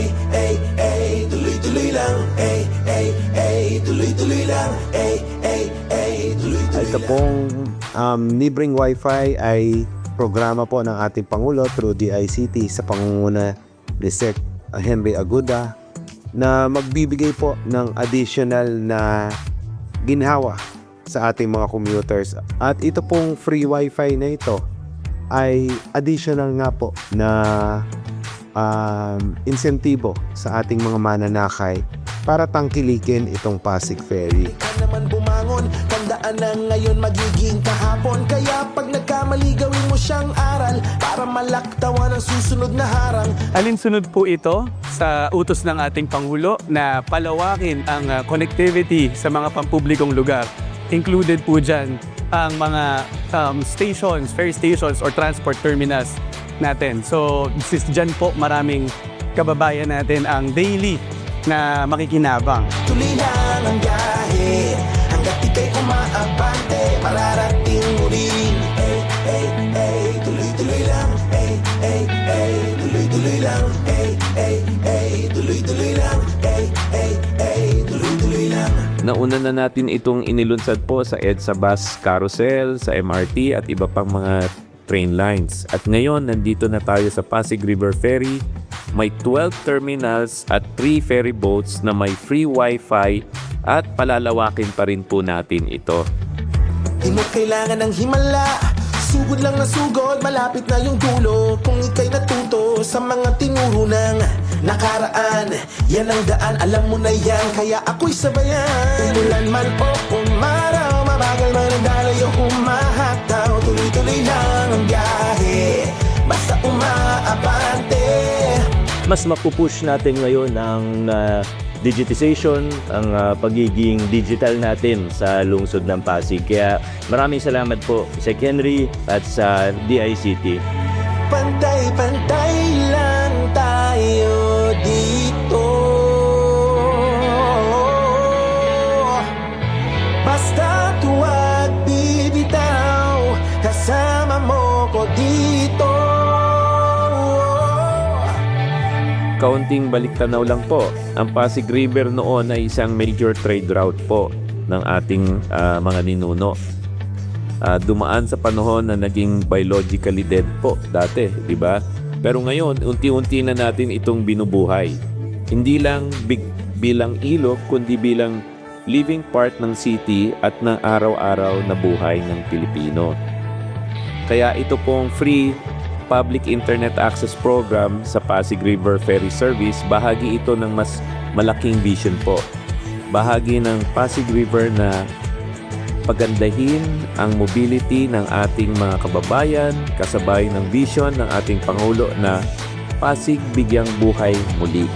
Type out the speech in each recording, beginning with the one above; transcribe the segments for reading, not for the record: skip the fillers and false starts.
ay, ay, ay, tuloy-tuloy lang, ay, ay, ay, tuloy-tuloy lang, ay, ay, ay, tuloy-tuloy Ito lang. pong libreng wifi ay programa po ng ating Pangulo through DICT sa pangunguna ni Sec. Henry Aguda na magbibigay po ng additional na ginhawa sa ating mga commuters. At ito pong free wifi na ito ay additional nga po na insentibo sa ating mga mananakay para tangkilikin itong Pasig Ferry. Ka naman bumangon, tandaan na ngayon magiging kahapon. Kaya pag nagkamali gawin mo siyang aral para malaktawan ang susunod na harang. Alinsunod po ito sa utos ng ating Pangulo na palawakin ang connectivity sa mga pampublikong lugar. Included po dyan ang mga stations, ferry stations or transport terminals natin. So dyan po maraming kababayan natin ang daily na makikinabang. Tuloy lang ang biyahe hanggat ika'y umaabante, mararating mo rin. Ay, ay, ay, tuloy-tuloy lang. Ay, ay, ay, tuloy-tuloy lang. Ay, ay, ay, tuloy-tuloy lang. Ay, ay, ay, tuloy-tuloy lang. Nauna na natin itong inilunsad po sa EDSA Bus Carousel, sa MRT at iba pang mga train lines. At ngayon, nandito na tayo sa Pasig River Ferry. May 12 terminals at 3 ferry boats na may free wifi at palalawakin pa rin po natin ito. Di mo kailangan ng himala, sugod lang na sugod, malapit na yung dulo. Kung ika'y natuto sa mga tinuro ng nakaraan, yan ang daan, alam mo na yan, kaya ako'y sabayan. Umulan man o umaraw, mabagal man ang daloy o humahataw, tuloy-tuloy lang ang biyahe, basta umaabante. Mas mapupush natin ngayon ang digitization, ang pagiging digital natin sa lungsod ng Pasig. Kaya maraming salamat po sa Henry at sa DICT. Pantay-pantay lang tayo dito, basta huwag bibitaw, kasama mo ko dito. Kaunting baliktanaw lang po, ang Pasig River noon ay isang major trade route po ng ating mga ninuno. Dumaan sa panahon na naging biologically dead po dati, di ba? Pero ngayon, unti-unti na natin itong binubuhay. Hindi lang bilang ilog, kundi bilang living part ng city at ng araw-araw na buhay ng Pilipino. Kaya ito pong free Public Internet Access Program sa Pasig River Ferry Service, bahagi ito ng mas malaking vision po. Bahagi ng Pasig River na pagandahin ang mobility ng ating mga kababayan, kasabay ng vision ng ating Pangulo na Pasig bigyang buhay muli.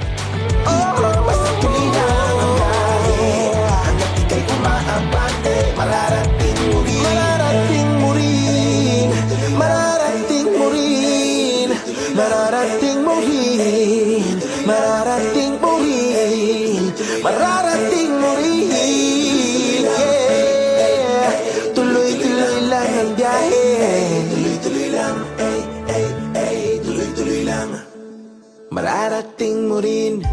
Basta tuloy lang ang biyahe hanggat ika'y umaabante, mararating mo rin. Mararating mo rin. Mararating mo rin. Mararating mo rin. Mararating mo rin. Mararating mo rin. Yeah. Tuloy-tuloy lang ang biyahe. Tuloy-tuloy lang. Ay, ay, ay, tuloy-tuloy lang. Mararating mo rin.